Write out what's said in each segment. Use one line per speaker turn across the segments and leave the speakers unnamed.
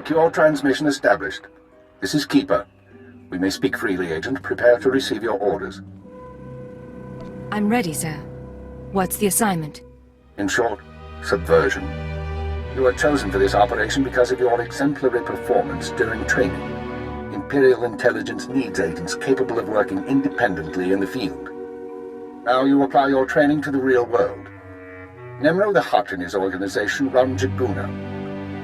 Secure transmission established. This is Keeper. We may speak freely, Agent. Prepare to receive your orders.
I'm ready, sir. What's the assignment?
In short, subversion. You were chosen for this operation because of your exemplary performance during training. Imperial intelligence needs agents capable of working independently in the field. Now you apply your training to the real world. Nemro the Hutt and his organization run Jaguna,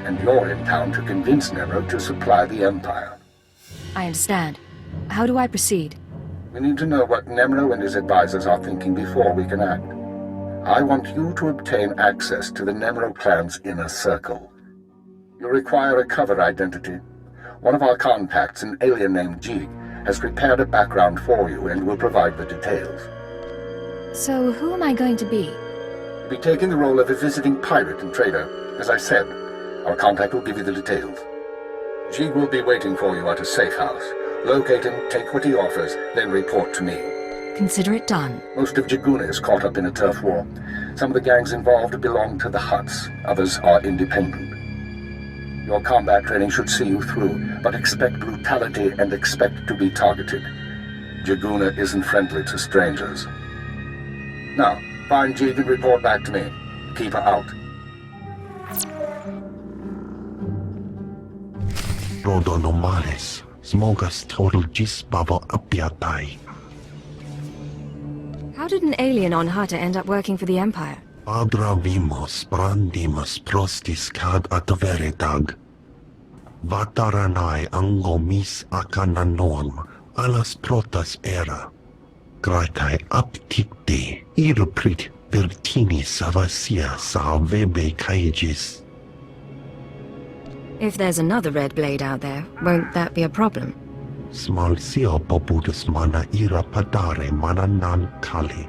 and you're in town to convince Nemro to supply the Empire.
I understand. How do I proceed?
We need to know what Nemro and his advisors are thinking before we can act. I want you to obtain access to the Nemro clan's inner circle. You require a cover identity. One of our contacts, an alien named Jig, has prepared a background for you and will provide the details.
So who am I going to be?
You'll be taking the role of a visiting pirate and trader. As I said, our contact will give you the details. Jig will be waiting for you at a safe house. Locate him, take what he offers, then report to me.
Consider it done.
Most of Jaguna is caught up in a turf war. Some of the gangs involved belong to the Hutts, others are independent. Your combat training should see you through, but expect brutality and expect to be targeted. Jaguna isn't friendly to strangers. Now, find Jig and report back to me. Keep her out.
Rodonomales, Smogas total Gisbaba Apiatai.
How did an alien on Hutta end up working for the Empire?
Padra vimos brandimus prostis cad atveretag. Vataranai angomis akananorm, alas protas era. Gratai apticte, irprit vertini savasia sa vebe caegis.
If there's another red blade out there, won't that be a problem?
Smalsio popudus mana ira padare mananan kali.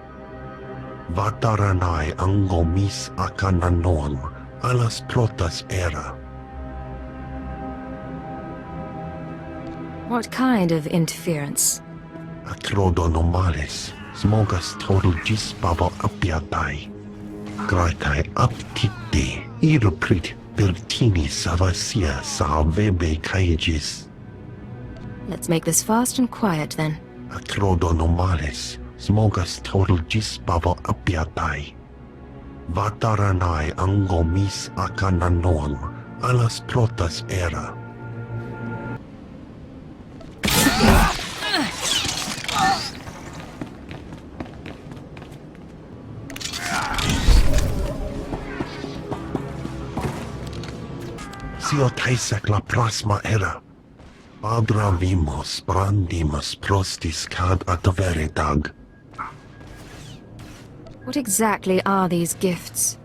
Vataranai angomis akananorm, alas protas era.
What kind of interference?
Atrodonomales, Smogas total Gisbaba Apiatai. Gratai apticte, irprit vertini savasia sa vebe caegis.
Let's make this fast and quiet, then.
Atrodonomales, Smogas total Gisbaba Apiatai. Vataranai angomis akananorm, alas protas era. Sio taisek la prasma era. Padra vimos brandimus prostis cad atveretag.
What exactly are these gifts?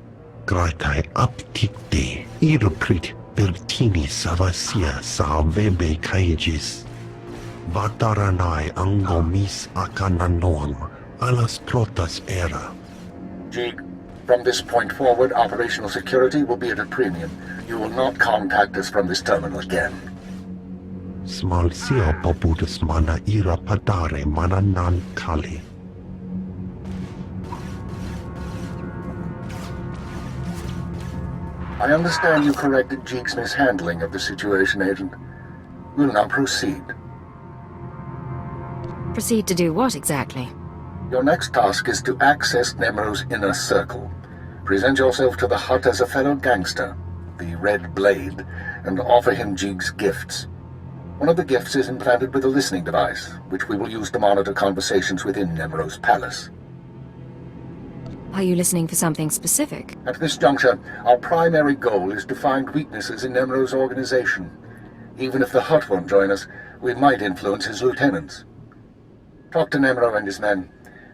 Gratai apticte, irprit vertini savasia sa vebe caegis. Vataranai angomis akananorm, alas protas era.
Jig, from this point forward, operational security will be at a premium. You will not contact us from this terminal again.
Smalsio popudus mana ira padare mananan kali.
I understand you corrected Jig's mishandling of the situation, Agent. We'll now proceed.
Proceed to do what exactly?
Your next task is to access Nemro's inner circle. Present yourself to the Hutt as a fellow gangster, the Red Blade, and offer him Jig's gifts. One of the gifts is implanted with a listening device, which we will use to monitor conversations within Nemro's palace.
Are you listening for something specific?
At this juncture, our primary goal is to find weaknesses in Nemro's organization. Even if the Hutt won't join us, we might influence his lieutenants. Talk to Nemro and his men.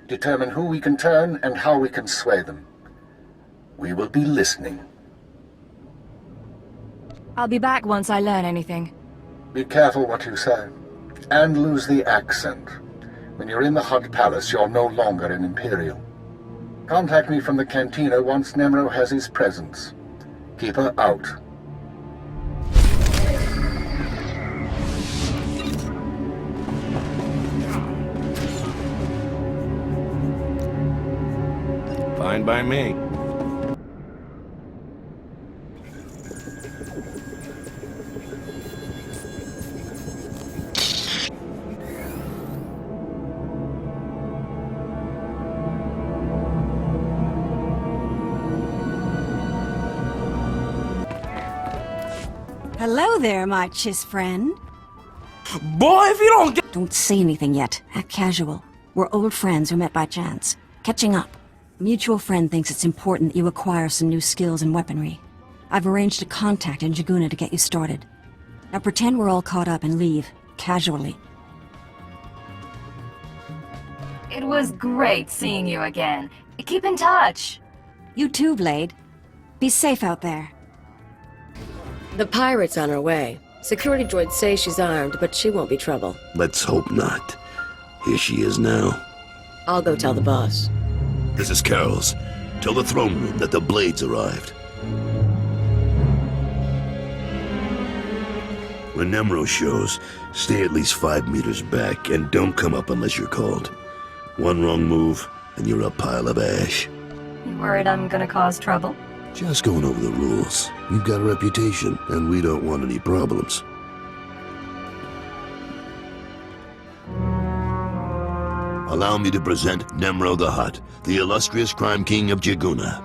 Determine who we can turn and how we can sway them. We will be listening.
I'll be back once I learn anything.
Be careful what you say. And lose the accent. When you're in the Hut Palace, you're no longer an Imperial. Contact me from the Cantina once Nemro has his presence. Keep her out.
Fine by me.
Hello there, my chiss friend.
Boy, if you don't get...
Don't say anything yet. Act casual. We're old friends who met by chance. Catching up. A mutual friend thinks it's important that you acquire some new skills and weaponry. I've arranged a contact in Jaguna to get you started. Now pretend we're all caught up and leave, casually.
It was great seeing you again. Keep in touch.
You too, Blade. Be safe out there.
The pirate's on her way. Security droids say she's armed, but she won't be trouble.
Let's hope not. Here she is now.
I'll go tell the boss.
This is Carol's. Tell the throne room that the Blades arrived. When Nemro shows, stay at least 5 meters back and don't come up unless you're called. One wrong move, and you're a pile of ash.
You worried I'm gonna cause trouble?
Just going over the rules. You've got a reputation, and we don't want any problems. Allow me to present Nemro the Hutt, the illustrious crime king of Jaguna.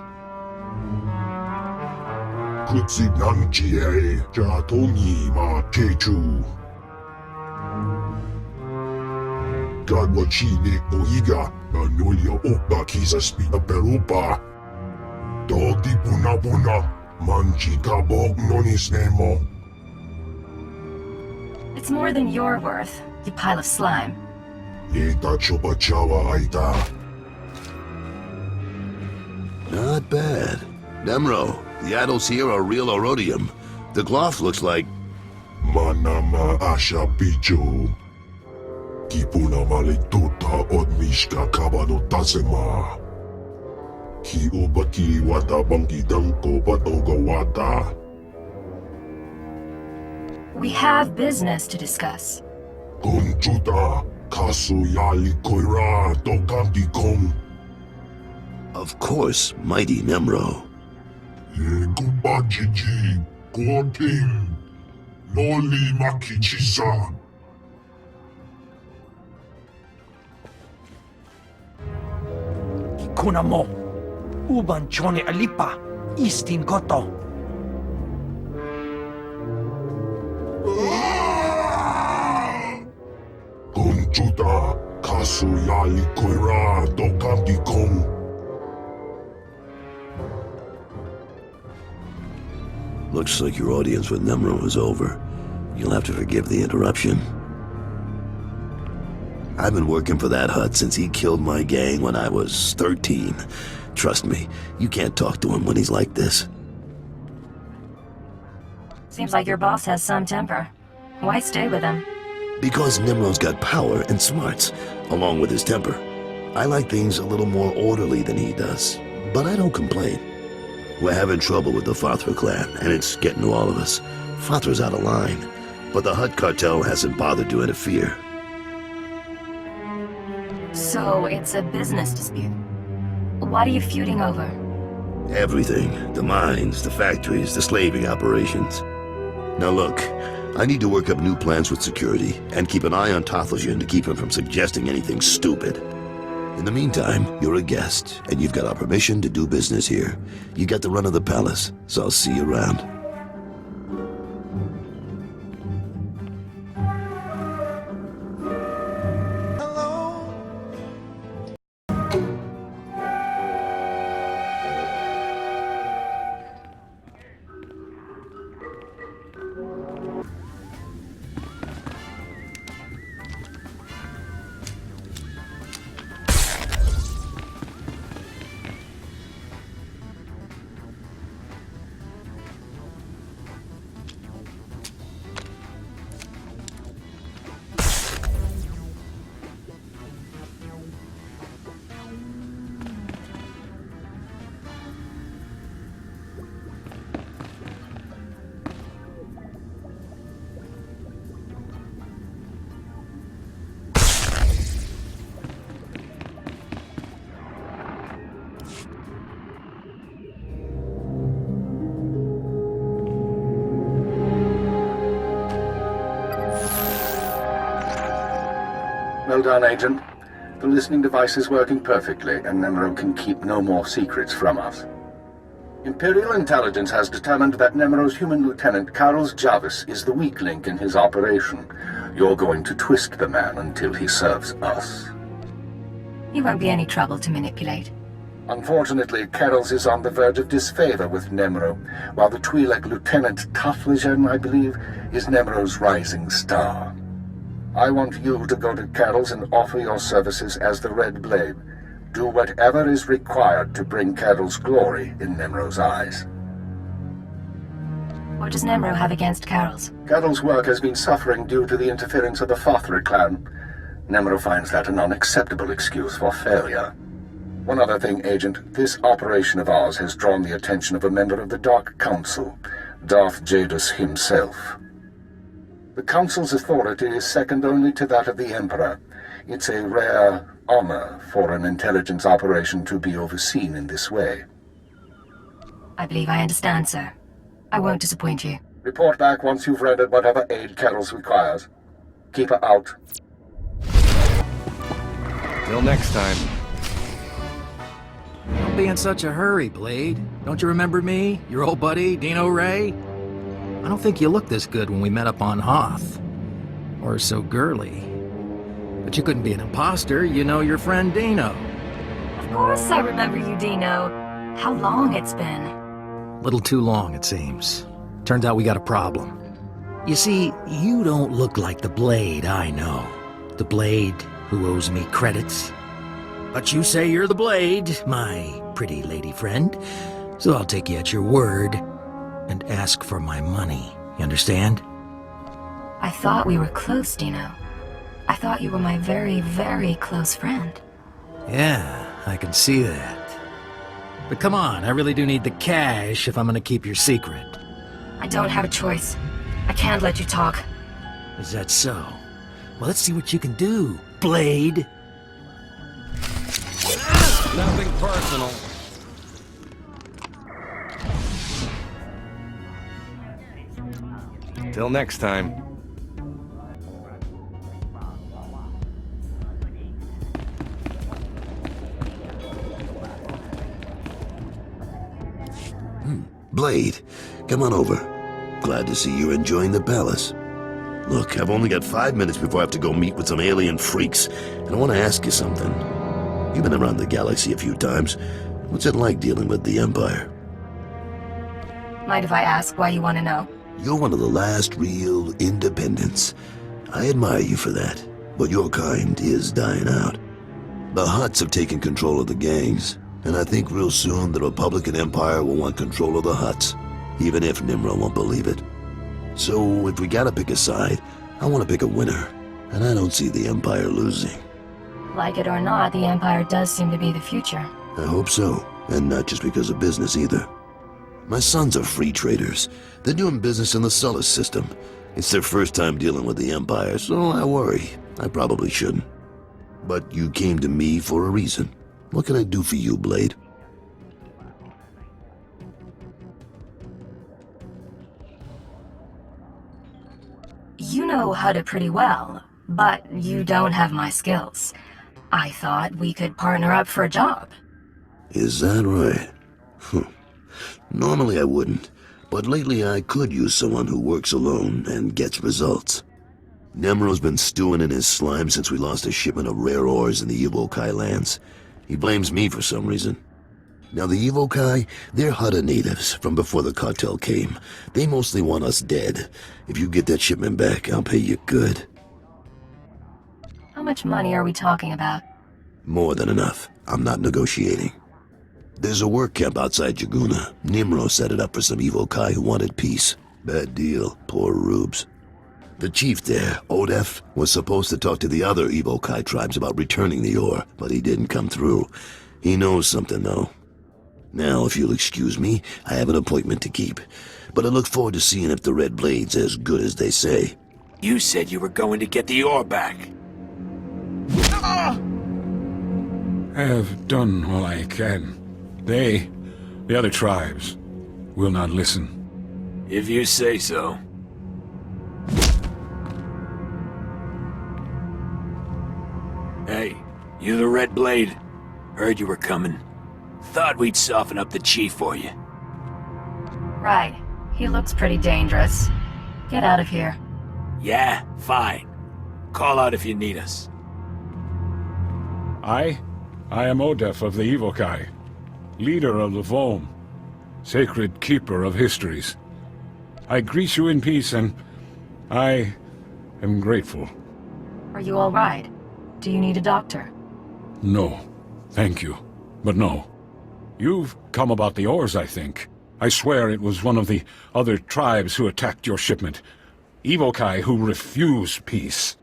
Kutsinanchie, Jatomi ma Techu. Gadwachine Oiga, Anulia Opa Kisaspina Perupa. Doti Puna Puna, Manchika Bog Nonis Nemo.
It's more than you're worth, you pile of slime.
Eta Chopa Chawa Aita.
Not bad. Nemro, the idols here are real Orodium. The cloth looks like...
Manama Asha Picho. Kipuna Malituta Odmishka Kabano Tasema. Ki Ubaki Wata Bangi Danko Batoga Wata.
We have business to discuss.
Kunchuta Kasu Yali Koira Tokanti Kong.
Of course, mighty Nemro.
Kubajiji Kuoting Noli Makichisa.
Kuna mo. Uban chone alipa. Istin koto.
Kunchuta Kasu Yali Koira Tokanti Kong.
Looks like your audience with Nemro is over. You'll have to forgive the interruption. I've been working for that Hutt since he killed my gang when I was 13. Trust me, you can't talk to him when he's like this.
Seems like your boss has some temper. Why stay with him?
Because Nemro's got power and smarts, along with his temper. I like things a little more orderly than he does, but I don't complain. We're having trouble with the Fathra clan, and it's getting to all of us. Fathra's out of line, but the Hutt cartel hasn't bothered to interfere.
So it's a business dispute. What are you feuding over?
Everything. The mines, the factories, the slaving operations. Now look, I need to work up new plans with security, and keep an eye on Tothlosian to keep him from suggesting anything stupid. In the meantime, you're a guest, and you've got our permission to do business here. You got the run of the palace, so I'll see you around.
Well done, Agent. The listening device is working perfectly, and Nemro can keep no more secrets from us. Imperial intelligence has determined that Nemro's human lieutenant, Carlos Jarvis, is the weak link in his operation. You're going to twist the man until he serves us.
He won't be any trouble to manipulate.
Unfortunately, Carlos is on the verge of disfavor with Nemro, while the Twi'lek Lieutenant Tafligen, I believe, is Nemro's rising star. I want you to go to Carlos and offer your services as the Red Blade. Do whatever is required to bring Carol's glory in Nemro's eyes.
What does Nemro have against Carol's?
Carol's work has been suffering due to the interference of the Fothra clan. Nemro finds that an unacceptable excuse for failure. One other thing, Agent. This operation of ours has drawn the attention of a member of the Dark Council, Darth Jadus himself. The Council's authority is second only to that of the Emperor. It's a rare honor for an intelligence operation to be overseen in this way.
I believe I understand, sir. I won't disappoint you.
Report back once you've rendered whatever aid Carol's requires. Keep her out.
Till next time.
Don't be in such a hurry, Blade. Don't you remember me? Your old buddy, Dino Ray? I don't think you looked this good when we met up on Hoth. Or so girly. But you couldn't be an imposter, you know your friend Dino.
Of course I remember you, Dino. How long it's been.
Little too long, it seems. Turns out we got a problem. You see, you don't look like the Blade I know. The Blade who owes me credits. But you say you're the Blade, my pretty lady friend. So I'll take you at your word and ask for my money. You understand?
I thought we were close, Dino. I thought you were my very, very close friend.
Yeah, I can see that. But come on, I really do need the cash if I'm gonna keep your secret.
I don't have a choice. I can't let you talk.
Is that so? Well, let's see what you can do, Blade.
Nothing personal. Till next time.
Blade, come on over. Glad to see you're enjoying the palace. Look, I've only got 5 minutes before I have to go meet with some alien freaks, and I want to ask you something. You've been around the galaxy a few times. What's it like dealing with the Empire?
Mind if I ask why you want to know?
You're one of the last real independents. I admire you for that, but your kind is dying out. The Hutts have taken control of the gangs, and I think real soon the Republican Empire will want control of the Hutts, even if Nimro won't believe it. So if we gotta pick a side, I want to pick a winner, and I don't see the Empire losing.
Like it or not, the Empire does seem to be the future.
I hope so, and not just because of business either. My sons are free traders. They're doing business in the Sullus system. It's their first time dealing with the Empire, so I worry. I probably shouldn't. But you came to me for a reason. What can I do for you, Blade?
You know Hutta pretty well, but you don't have my skills. I thought we could partner up for a job.
Is that right? Normally I wouldn't, but lately I could use someone who works alone and gets results. Nemro's been stewing in his slime since we lost a shipment of rare ores in the Evokai lands. He blames me for some reason. Now the Evokai, they're Hutta natives from before the cartel came. They mostly want us dead. If you get that shipment back, I'll pay you good.
How much money are we talking about?
More than enough. I'm not negotiating. There's a work camp outside Jaguna. Nimro set it up for some Evokai who wanted peace. Bad deal. Poor rubes. The chief there, Odef, was supposed to talk to the other Evokai tribes about returning the ore, but he didn't come through. He knows something, though. Now, if you'll excuse me, I have an appointment to keep. But I look forward to seeing if the Red Blade's as good as they say.
You said you were going to get the ore back.
I have done all I can. They, the other tribes, will not listen.
If you say so.
I
You the Red Blade? Heard you were coming. Thought we'd soften up the chief for you.
Right. He looks pretty dangerous. Get out of here.
Yeah, fine. Call out if you need us.
I am Odef of the Evokai, leader of the Vom, sacred keeper of histories. I greet you in peace, and I am grateful.
Are you all right? Do you need a doctor?
No, thank you, but no. You've come about the ores, I think. I swear it was one of the other tribes who attacked your shipment. Evokai who refuse peace.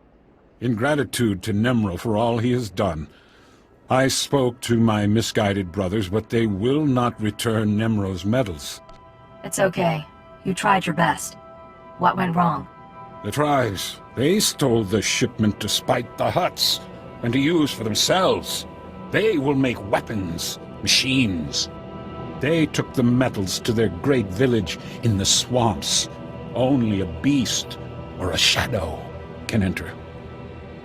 In gratitude to Nemro for all he has done, I spoke to my misguided brothers, but they will not return Nemro's medals.
It's okay. You tried your best. What went wrong?
The tribes, they stole the shipment to spite the Hutts, and to use for themselves. They will make weapons, machines. They took the metals to their great village in the swamps. Only a beast or a shadow can enter.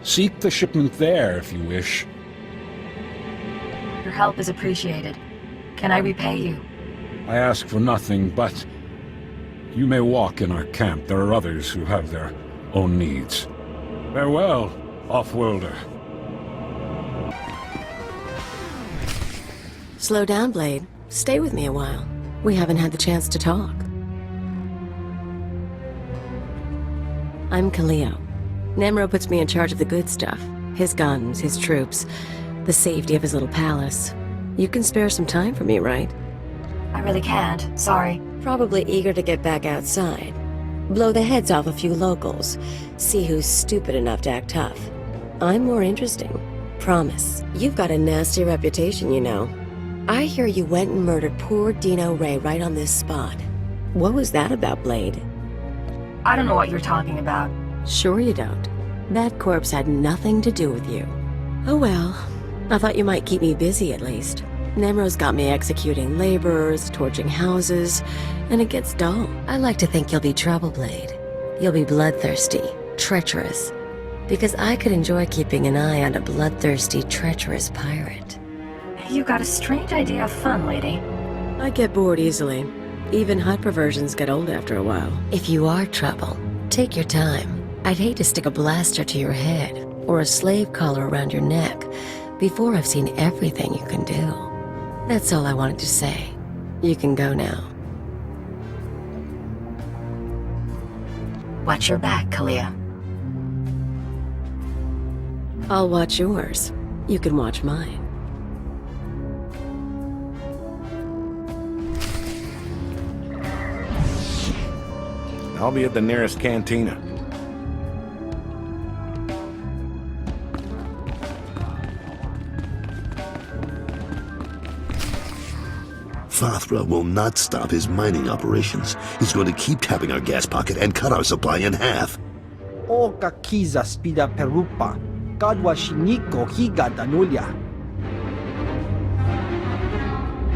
Seek the shipment there if you wish.
Your help is appreciated. Can I repay you?
I ask for nothing, but you may walk in our camp. There are others who have their own needs. Farewell, off-worlder.
Slow down, Blade. Stay with me a while. We haven't had the chance to talk. I'm Kaleo. Nemro puts me in charge of the good stuff. His guns, his troops, the safety of his little palace. You can spare some time for me, right?
I really can't. Sorry.
Probably eager to get back outside. Blow the heads off a few locals. See who's stupid enough to act tough. I'm more interesting. Promise. You've got a nasty reputation, you know. I hear you went and murdered poor Dino Ray right on this spot. What was that about, Blade?
I don't know what you're talking about.
Sure you don't. That corpse had nothing to do with you. Oh well. I thought you might keep me busy at least. Nemro's got me executing laborers, torching houses, and it gets dull. I like to think you'll be trouble, Blade. You'll be bloodthirsty, treacherous. Because I could enjoy keeping an eye on a bloodthirsty, treacherous pirate.
You got a strange idea of fun, lady.
I get bored easily. Even Hutt perversions get old after a while. If you are trouble, take your time. I'd hate to stick a blaster to your head, or a slave collar around your neck, before I've seen everything you can do. That's all I wanted to say. You can go now.
Watch your back, Kalia.
I'll watch yours. You can watch mine.
I'll be at the nearest cantina.
Fathra will not stop his mining operations. He's going to keep tapping our gas pocket and cut our supply in half.
O kakiza spida perupa, kadwa shiniko higa danulia.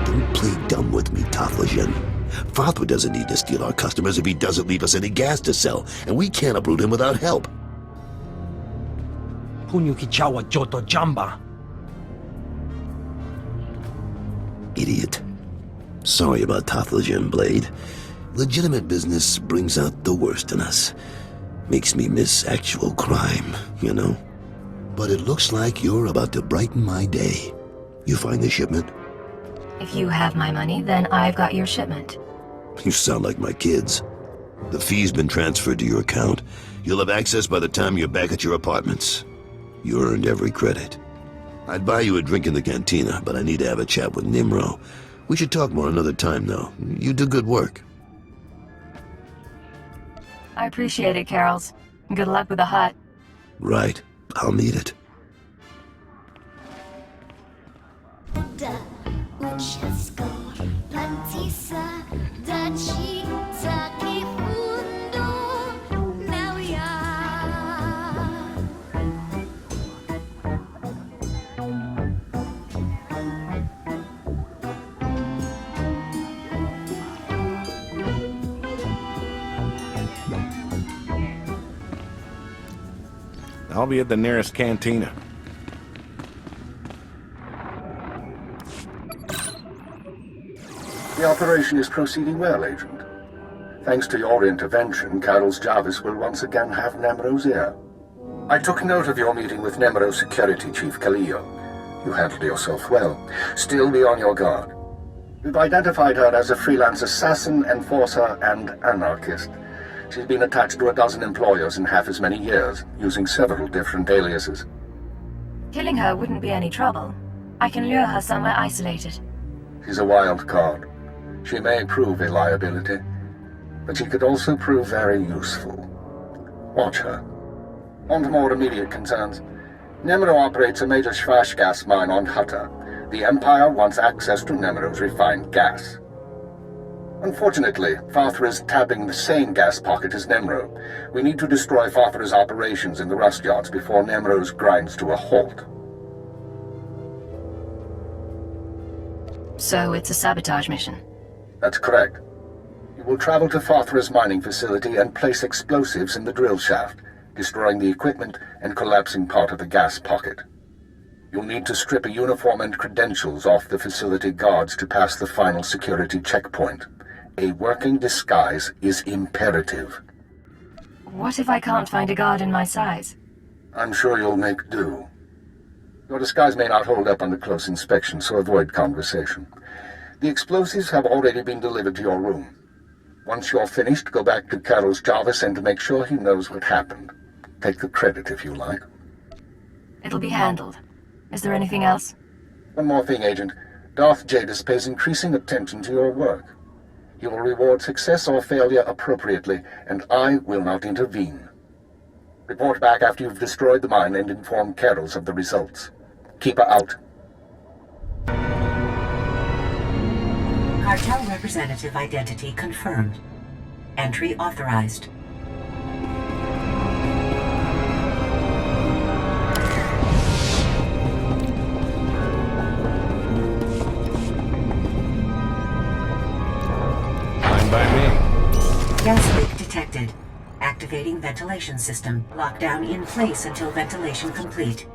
Don't play dumb with me, Taflajan. Fathra doesn't need to steal our customers if he doesn't leave us any gas to sell, and we can't uproot him without help.
Punyukichawa joto jamba.
Idiot. Sorry about Taflajan, Blade. Legitimate business brings out the worst in us. Makes me miss actual crime, you know? But it looks like you're about to brighten my day. You find the shipment?
If you have my money, then I've got your shipment.
You sound like my kids. The fee's been transferred to your account. You'll have access by the time you're back at your apartments. You earned every credit. I'd buy you a drink in the cantina, but I need to have a chat with Nimro. We should talk more another time, though. You do good work.
I appreciate it, Carols. Good luck with the hut.
Right. I'll need it.
I'll be at the nearest cantina.
The operation is proceeding well, Agent. Thanks to your intervention, Carol's Jarvis will once again have Nemro's ear. I took note of your meeting with Nemro's security chief, Kaleo. You handled yourself well. Still be on your guard. We've identified her as a freelance assassin, enforcer, and anarchist. She's been attached to a dozen employers in half as many years, using several different aliases.
Killing her wouldn't be any trouble. I can lure her somewhere isolated.
She's a wild card. She may prove a liability, but she could also prove very useful. Watch her. On to more immediate concerns. Nemro operates a major Schwash gas mine on Hutta. The Empire wants access to Nemro's refined gas. Unfortunately, Farthra is tapping the same gas pocket as Nemro. We need to destroy Farthra's operations in the rust yards before Nemro's grinds to a halt.
So it's a sabotage mission?
That's correct. You will travel to Farthra's mining facility and place explosives in the drill shaft, destroying the equipment and collapsing part of the gas pocket. You'll need to strip a uniform and credentials off the facility guards to pass the final security checkpoint. A working disguise is imperative.
What if I can't find a guard in my size?
I'm sure you'll make do. Your disguise may not hold up under close inspection, so avoid conversation. The explosives have already been delivered to your room. Once you're finished, go back to Carol's Jarvis and make sure he knows what happened. Take the credit if you like.
It'll be handled. Is there anything else?
One more thing, Agent. Darth Jadis pays increasing attention to your work. He will reward success or failure appropriately, and I will not intervene. Report back after you've destroyed the mine and inform Carols of the results. Keep her out.
Cartel representative identity confirmed. Entry authorized.
Fine by me.
Gas leak detected. Activating ventilation system. Lockdown in place until ventilation complete.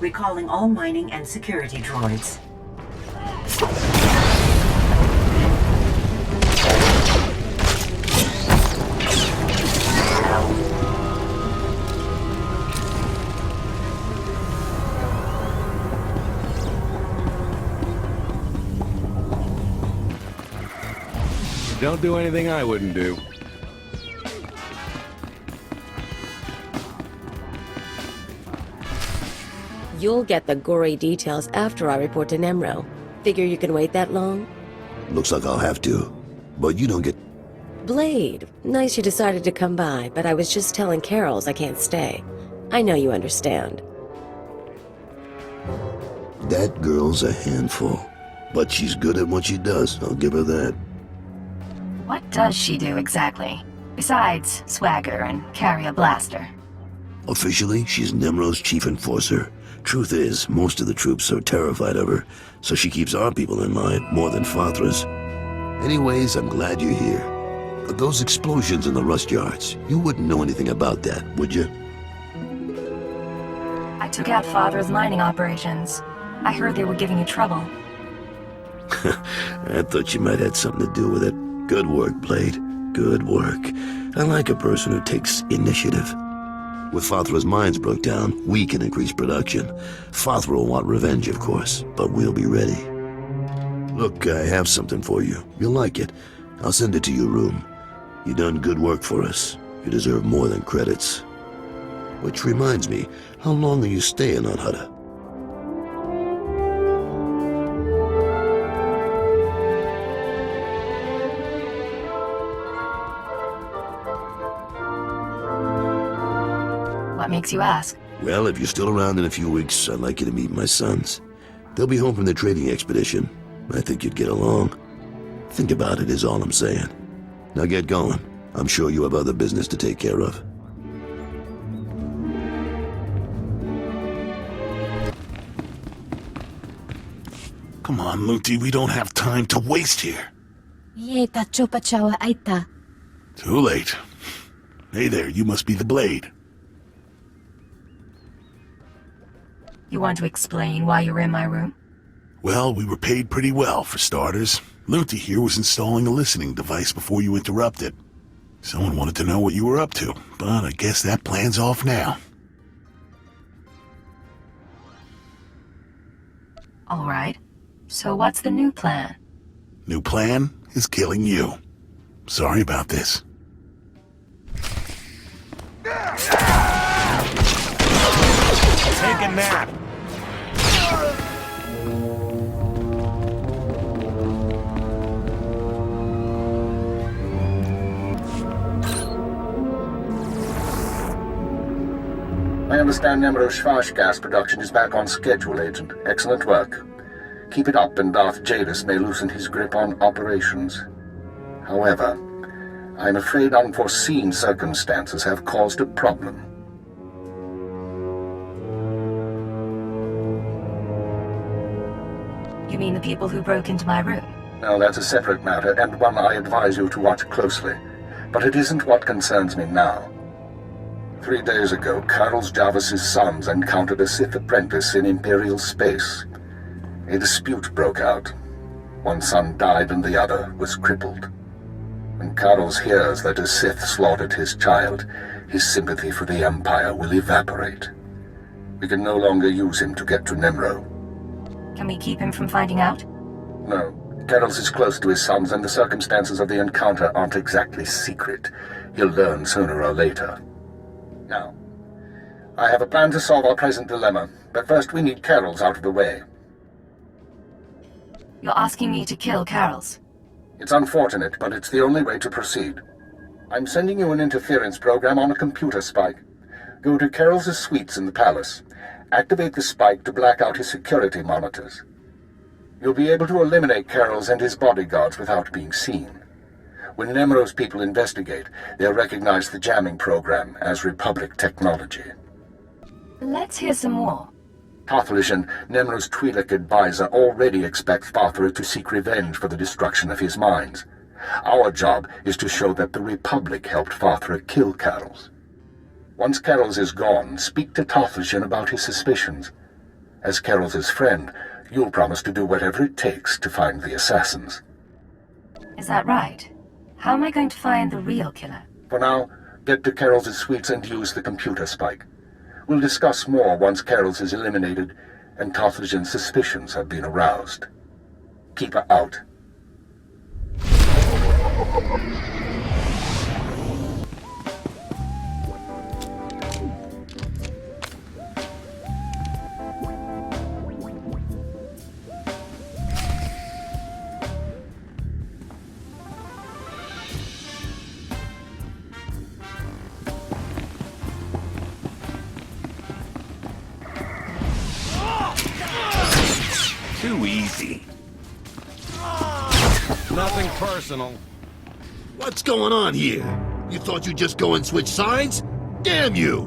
Recalling all mining and security droids.
Don't do anything I wouldn't do.
You'll get the gory details after I report to Nemro. Figure you can wait that long?
Looks like I'll have to. But you don't get...
Blade, nice you decided to come by, but I was just telling Carols I can't stay. I know you understand.
That girl's a handful. But she's good at what she does, I'll give her that.
What does she do exactly? Besides swagger and carry a blaster.
Officially, she's Nemro's chief enforcer. Truth is, most of the troops are terrified of her, so she keeps our people in line more than Farthra's. Anyways, I'm glad you're here. But those explosions in the rust yards, you wouldn't know anything about that, would you?
I took out Father's mining operations. I heard they were giving you trouble.
I thought you might have something to do with it. Good work, Blade. Good work. I like a person who takes initiative. With Farthra's mines broke down, we can increase production. Farthra will want revenge, of course, but we'll be ready. Look, I have something for you. You'll like it. I'll send it to your room. You done good work for us. You deserve more than credits. Which reminds me, how long are you staying on Hutta?
What makes you ask?
Well, if you're still around in a few weeks, I'd like you to meet my sons. They'll be home from their trading expedition. I think you'd get along. Think about it is all I'm saying. Now get going. I'm sure you have other business to take care of.
Come on, Luti, we don't have time to waste here.
Too late. Hey there, you must be the Blade.
You want to explain why you were in my room?
Well, we were paid pretty well, for starters. Luty here was installing a listening device before you interrupted. Someone wanted to know what you were up to, but I guess that plan's off now.
All right. So what's the new plan?
New plan is killing you. Sorry about this.
Take a nap.
I understand Nemro Schwash gas production is back on schedule, Agent. Excellent work. Keep it up and Darth Jadis may loosen his grip on operations. However, I'm afraid unforeseen circumstances have caused a problem.
You mean the people who broke into my room?
Now, that's a separate matter, and one I advise you to watch closely. But it isn't what concerns me now. 3 days ago, Carlos Jarvis's sons encountered a Sith apprentice in Imperial space. A dispute broke out. One son died and the other was crippled. When Carlos hears that a Sith slaughtered his child, his sympathy for the Empire will evaporate. We can no longer use him to get to Nemro.
Can we keep him from finding out?
No. Carlos is close to his sons, and the circumstances of the encounter aren't exactly secret. He'll learn sooner or later. Now, I have a plan to solve our present dilemma, but first we need Carol's out of the way.
You're asking me to kill Carol's?
It's unfortunate, but it's the only way to proceed. I'm sending you an interference program on a computer spike. Go to Carol's suites in the palace. Activate the spike to black out his security monitors. You'll be able to eliminate Carol's and his bodyguards without being seen. When Nemro's people investigate, they'll recognize the jamming program as Republic technology.
Let's hear some more.
Tothlishan, Nemro's Twi'lek advisor, already expects Farthra to seek revenge for the destruction of his mines. Our job is to show that the Republic helped Farthra kill Carol's. Once Carol's is gone, speak to Tothlishan about his suspicions. As Carol's friend, you'll promise to do whatever it takes to find the assassins.
Is that right? How am I going to find the real killer?
For now, get to Carol's suites and use the computer spike. We'll discuss more once Carol's is eliminated and Tothlishan's suspicions have been aroused. Keep her out.
Too easy. Nothing personal.
What's going on here? You thought you'd just go and switch sides? Damn you!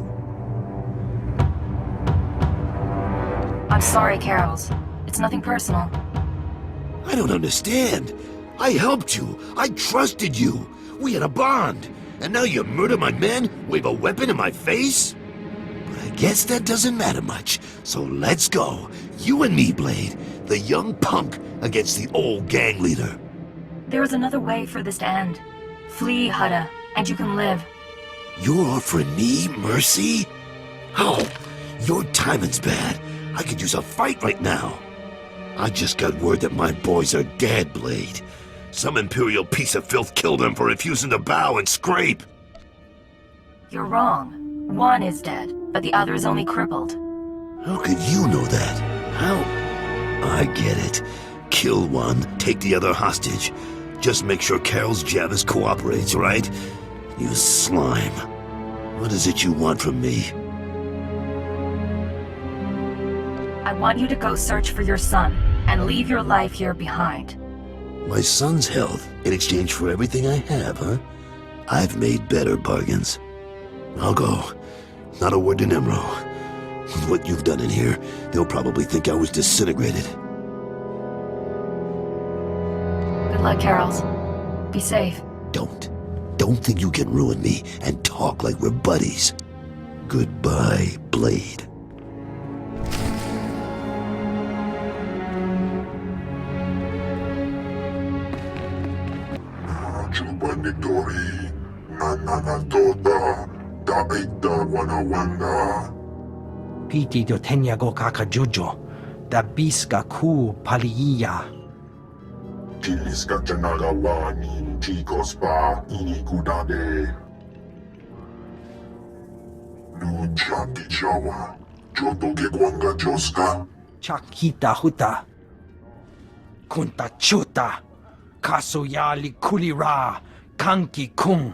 I'm sorry, Carol's. It's nothing personal.
I don't understand. I helped you. I trusted you. We had a bond. And now you murder my men, wave a weapon in my face? But I guess that doesn't matter much. So let's go. You and me, Blade. The young punk against the old gang leader.
There is another way for this to end. Flee, Hutta, and you can live.
You're offering me mercy? How? Your timing's bad. I could use a fight right now. I just got word that my boys are dead, Blade. Some Imperial piece of filth killed them for refusing to bow and scrape.
You're wrong. One is dead, but the other is only crippled.
How could you know that? How? I get it. Kill one, take the other hostage. Just make sure Carol's Jarvis cooperates, right? You slime. What is it you want from me?
I want you to go search for your son, and leave your life here behind.
My son's health in exchange for everything I have, huh? I've made better bargains. I'll go. Not a word to Nemro. With what you've done in here, they'll probably think I was disintegrated.
Good luck, Carol's. Be safe.
Don't think you can ruin me and talk like we're buddies. Goodbye, Blade.
Juba Nitori, Nananatoda, Daita Wanawanda.
Piti do tenyago kakajujo, da biska ku paliya.
Tiliska Janagawani, Chikospa, Inikudade. Nujati Jawa, Jotoke Kwanga Joska.
Chakita huta. Kunta chuta. Kasoyali kulira. Kanki kung.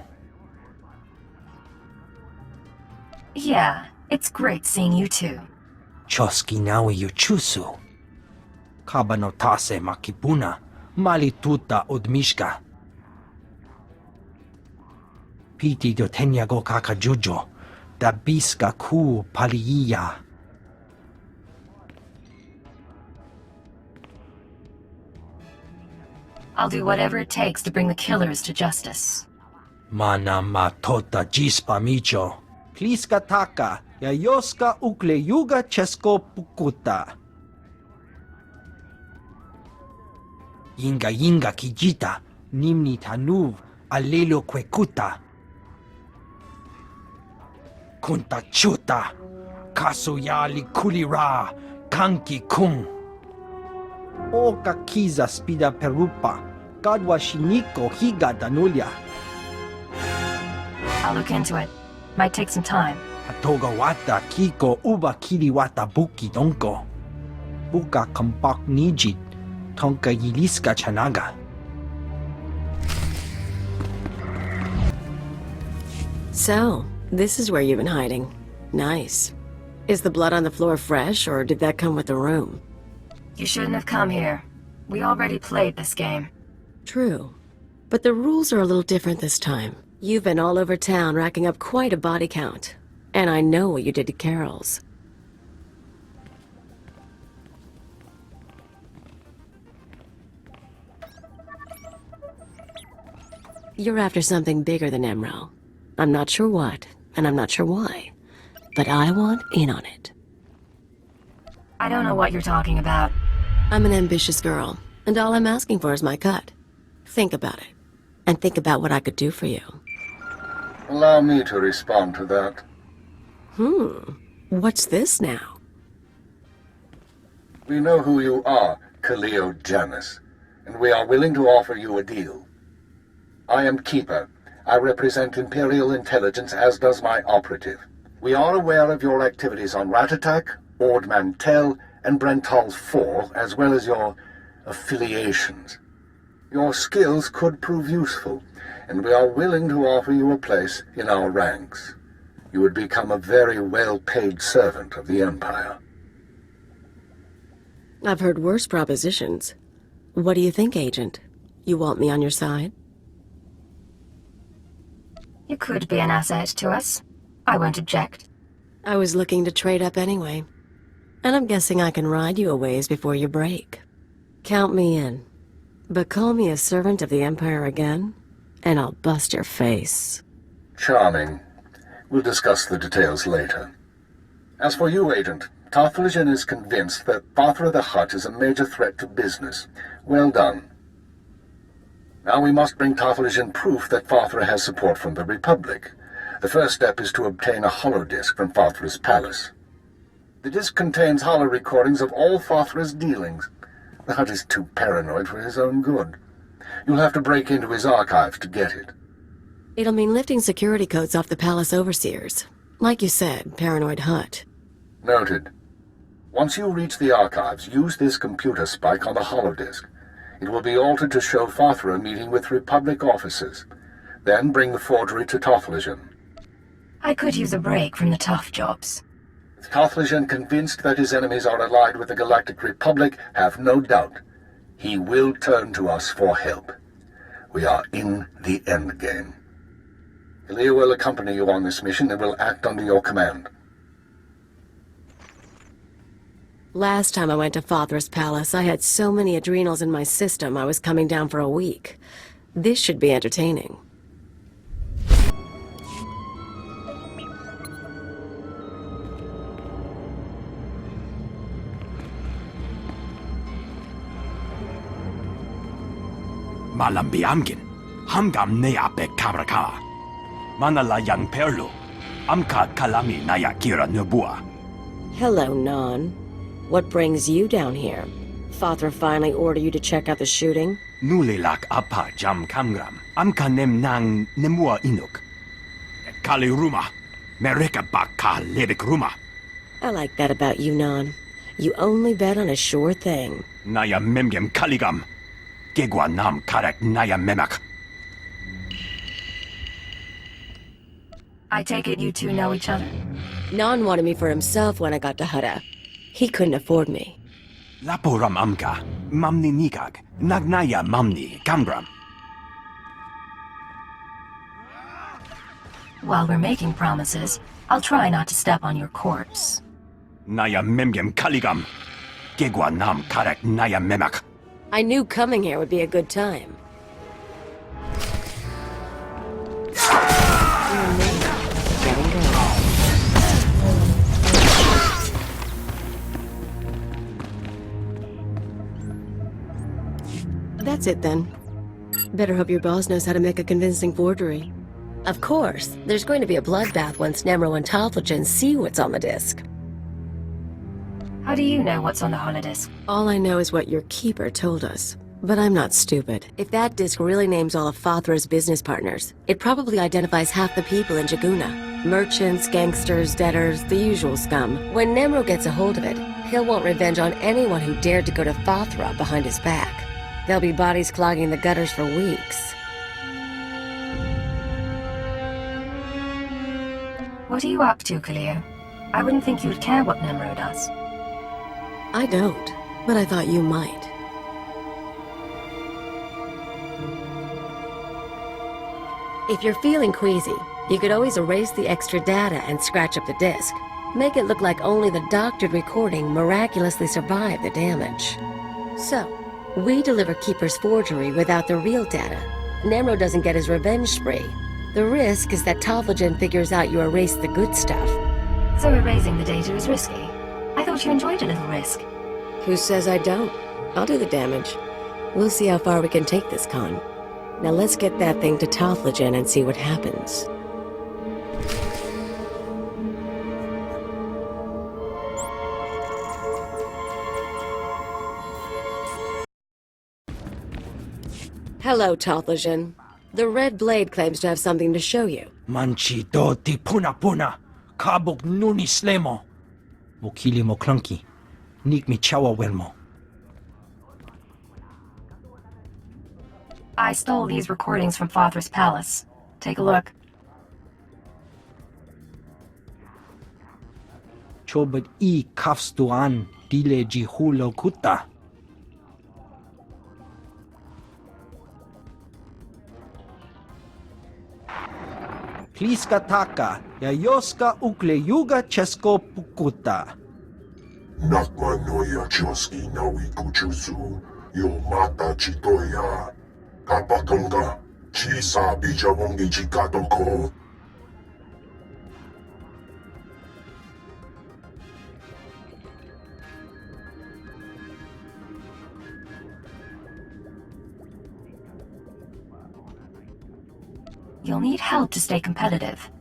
Yeah, it's great seeing you too.
Choski nawi yuchusu. Kabanotase makipuna. Malituta odmishka. Piti do tenyago kakajujo. Da biska ku paliya.
I'll do whatever it takes to bring the killers to justice.
Mana matota jispa micho. Kliska taka. Yayoska ukle yuga chesko pukuta. Yinga yinga kijita. Nimni tanuv. Alelo kwekuta. Kunta chuta. Kasoyali kulira. Kanki kung. Oka kiza spida perupa. Gadwa shiniko higa danulia.
I'll look into it. Might take some time.
Atoga wata kiko uba kiri wata buki donko. Buka kampak nijit. Tonka yiliska chanaga.
So, this is where you've been hiding. Nice. Is the blood on the floor fresh, or did that come with the room?
You shouldn't have come here. We already played this game.
True. But the rules are a little different this time. You've been all over town racking up quite a body count. And I know what you did to Carol's. You're after something bigger than Emerald. I'm not sure what, and I'm not sure why. But I want in on it.
I don't know what you're talking about.
I'm an ambitious girl, and all I'm asking for is my cut. Think about it. And think about what I could do for you.
Allow me to respond to that.
What's this now?
We know who you are, Kaleo Janus, and we are willing to offer you a deal. I am Keeper. I represent Imperial intelligence, as does my operative. We are aware of your activities on Ratatak, Ord Mantell, and Brental 4, as well as your affiliations. Your skills could prove useful, and we are willing to offer you a place in our ranks. You would become a very well-paid servant of the Empire.
I've heard worse propositions. What do you think, Agent? You want me on your side?
You could be an asset to us. I won't object.
I was looking to trade up anyway. And I'm guessing I can ride you a ways before you break. Count me in. But call me a servant of the Empire again, and I'll bust your face.
Charming. We'll discuss the details later. As for you, Agent, Tarthalion is convinced that Fathra the Hutt is a major threat to business. Well done. Now we must bring Tarthalion proof that Fathra has support from the Republic. The first step is to obtain a holodisk from Fathra's palace. The disk contains holo recordings of all Fathra's dealings. The Hutt is too paranoid for his own good. You'll have to break into his archives to get it.
It'll mean lifting security codes off the palace overseers. Like you said, paranoid Hutt.
Noted. Once you reach the archives, use this computer spike on the holodisk. It will be altered to show Fathra meeting with Republic officers. Then bring the forgery to Tarthalion.
I could use a break from the tough jobs.
With Tarthalion convinced that his enemies are allied with the Galactic Republic, have no doubt. He will turn to us for help. We are in the endgame. Ilya will accompany you on this mission and will act under your command.
Last time I went to Fathra's palace, I had so many adrenals in my system I was coming down for a week. This should be entertaining.
Malambiamgin.
Hamgam nea be kabraka. Manala yang perlu. Amka kalami naya kira nubua.
Hello, Non. What brings you down here? Father finally ordered you to check out the shooting?
Nulilak apa jam kamgram. Amka nem nang nemua inuk. Kali ruma. Mereka baka lebik ruma.
I like that about you, Non. You only bet on a sure thing.
Naya memgem kaligam. Gegwa nam karak naya memak.
I take it you two know each other?
Non wanted me for himself when I got to Hutta. He couldn't afford me.
Laporam amka. Mamni nikag. Nagnaya mamni kamgram.
While we're making promises, I'll try not to step on your corpse.
Naya memgem kaligam. Gegwa nam karak naya memak.
I knew coming here would be a good time. Getting going. That's it then. Better hope your boss knows how to make a convincing forgery. Of course, there's going to be a bloodbath once Nemro and Talthogen see what's on the disc.
How do you know what's on the holodisc?
All I know is what your keeper told us. But I'm not stupid. If that disc really names all of Fathra's business partners, it probably identifies half the people in Jaguna. Merchants, gangsters, debtors, the usual scum. When Nemro gets a hold of it, he'll want revenge on anyone who dared to go to Fathra behind his back. There'll be bodies clogging the gutters for weeks.
What are you up to, Cleo? I wouldn't think you'd care what Nemro does.
I don't, but I thought you might. If you're feeling queasy, you could always erase the extra data and scratch up the disk. Make it look like only the doctored recording miraculously survived the damage. So, we deliver Keeper's forgery without the real data. Nemro doesn't get his revenge spree. The risk is that Talthogen figures out you erased the good stuff.
So erasing the data is risky. I thought you enjoyed a little risk.
Who says I don't? I'll do the damage. We'll see how far we can take this con. Now let's get that thing to Talthogen and see what happens. Hello, Talthogen. The Red Blade claims to have something to show you.
Manchi do ti puna puna. Kabuk nuni slemo. Mokili mo clunky. Nik mi chawa welmo.
I stole these recordings from Fathra's palace. Take a look.
Chobad I kafstuan dile jihulo kuta. Pliska taka, yayoska ukle yuga chesko pukuta.
Nakmanoya choski nawi kuchuzu, yo mata chitoya. Kapatonga, chisa bijawongi chikatoko.
You'll need help to stay competitive.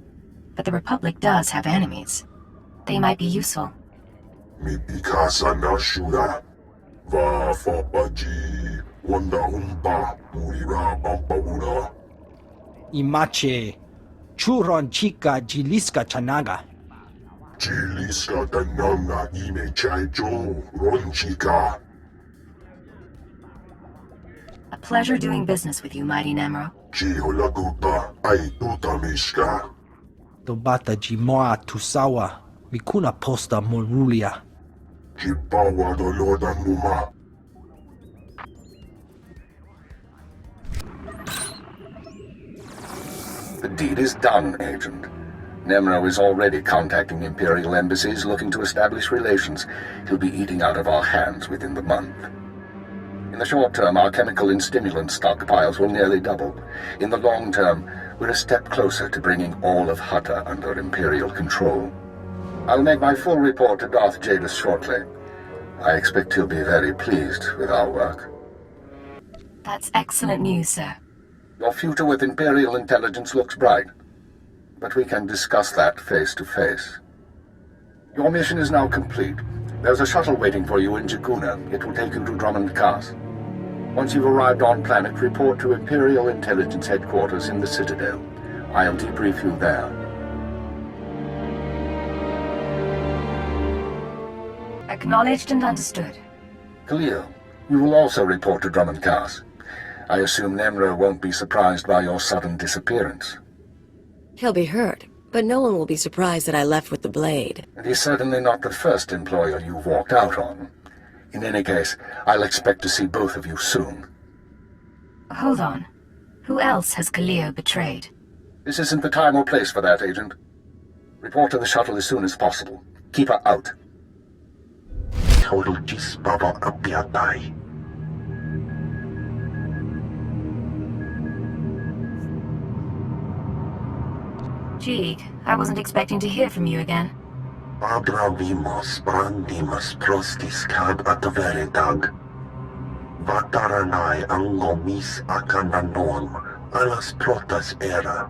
But the Republic does have enemies. They might be useful.
Mi pikasa na shura. Va fapaji. Wanda umpa. Murira pampawura.
Imache. Churon chica jiliska chanaga.
Jiliska tananga ime chaijo. Ronchika.
A pleasure doing business with you, Mighty Nemro.
Chiholaguta aituta mishka.
Tobata jimoa tusawa. Mikuna posta morulia.
Chipawa doloda muma.
The deed is done, Agent. Nemro is already contacting Imperial embassies looking to establish relations. He'll be eating out of our hands within the month. In the short term, our chemical and stimulant stockpiles will nearly double. In the long term, we're a step closer to bringing all of Hutta under Imperial control. I'll make my full report to Darth Jadis shortly. I expect he'll be very pleased with our work.
That's excellent news, sir.
Your future with Imperial intelligence looks bright, but we can discuss that face to face. Your mission is now complete. There's a shuttle waiting for you in Jaguna. It will take you to Drummond Cars. Once you've arrived on planet, report to Imperial Intelligence Headquarters in the Citadel. I'll debrief you there.
Acknowledged and understood.
Khalil, you will also report to Drummond Cars. I assume Nemro won't be surprised by your sudden disappearance.
He'll be hurt, but no one will be surprised that I left with the blade.
And he's certainly not the first employer you've walked out on. In any case, I'll expect to see both of you soon.
Hold on. Who else has Khalil betrayed?
This isn't the time or place for that, Agent. Report to the shuttle as soon as possible. Keep her out.
Total Gisbaba Abiatai.
Jeeg, I wasn't expecting to hear from you again.
Abravimos brandimas prostis cad ataveretag. Vataranai angomis akananorm alas protas era.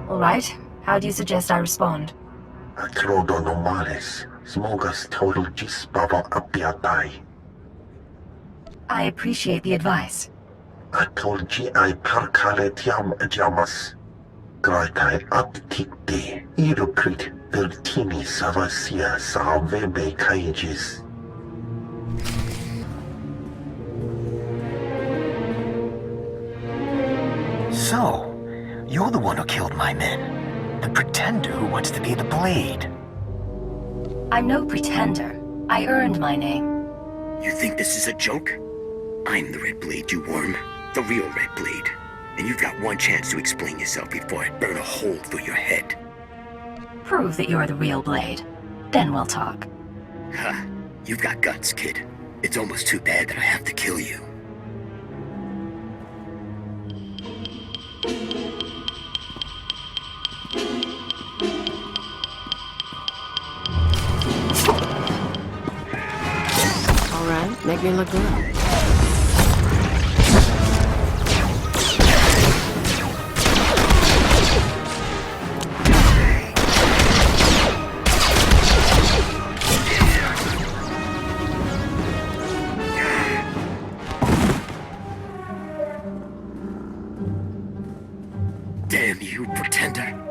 All right. How do you suggest I respond?
Acrodonomales smogas total Gisbaba Abiatai.
I appreciate the advice.
Atolgi ai parkaletiam jamas. Graitai aptikte, irukrit vertini savasia salvebe kaijis.
So, you're the one who killed my men. The pretender who wants to be the Blade.
I'm no pretender. I earned my name.
You think this is a joke? I'm the Red Blade, you worm. The real Red Blade. And you've got one chance to explain yourself before I burn a hole through your head.
Prove that you're the real Blade. Then we'll talk.
Ha! You've got guts, kid. It's almost too bad that I have to kill you.
All right, make me look good.
Damn you, pretender.